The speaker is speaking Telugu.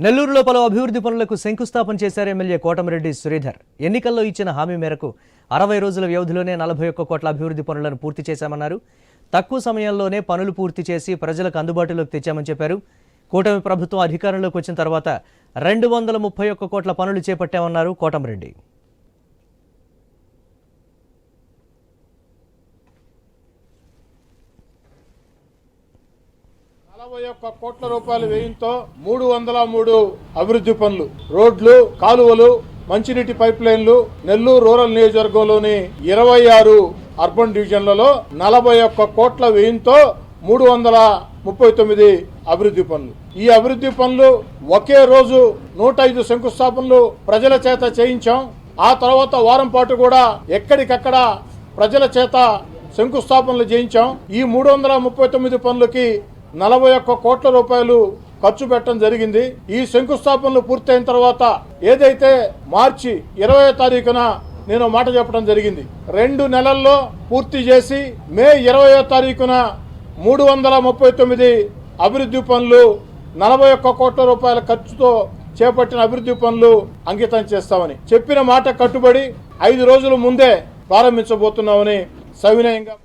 నెల్లూరులో పలు అభివృద్ధి పనులకు శంకుస్థాపన చేశారు ఎమ్మెల్యే కోటమిరెడ్డి శ్రీధర్. ఎన్నికల్లో ఇచ్చిన హామీ మేరకు 60 రోజుల వ్యవధిలోనే 41 కోట్ల అభివృద్ధి పనులను పూర్తి చేశామన్నారు. తక్కువ సమయంలోనే పనులు పూర్తి చేసి ప్రజలకు అందుబాటులోకి తెచ్చామని చెప్పారు. కూటమి ప్రభుత్వం అధికారంలోకి వచ్చిన తర్వాత 231 కోట్ల పనులు చేపట్టామన్నారు కోటమిరెడ్డి. 41 కోట్ల రూపాయల వ్యయంతో 303 అభివృద్ధి పనులు, రోడ్లు, కాలువలు, మంచినీటి పైప్ లైన్లు, నెల్లూరు రూరల్ నియోజకవర్గంలోని 26 అర్బన్ డివిజన్లలో 41 కోట్ల వ్యయంతో 339 అభివృద్ధి పనులు. ఈ అభివృద్ధి పనులు ఒకే రోజు 105 శంకుస్థాపనలు ప్రజల చేత చేయించాం. ఆ తర్వాత వారం పాటు కూడా ఎక్కడికక్కడ ప్రజల చేత శంకుస్థాపనలు చేయించాం. ఈ 339 పనులకి 41 కోట్ల రూపాయలు ఖర్చు పెట్టడం జరిగింది. ఈ శంకుస్థాపనలు పూర్తయిన తర్వాత ఏదైతే మార్చి 20వ తారీఖున నేను మాట చెప్పడం జరిగింది, 2 నెలల్లో పూర్తి చేసి మే 20వ తారీఖున 339 అభివృద్ధి పనులు 41 కోట్ల రూపాయల ఖర్చుతో చేపట్టిన అభివృద్ధి పనులు అంకితం చేస్తామని చెప్పిన మాట కట్టుబడి 5 రోజుల ముందే ప్రారంభించబోతున్నామని సవినయంగా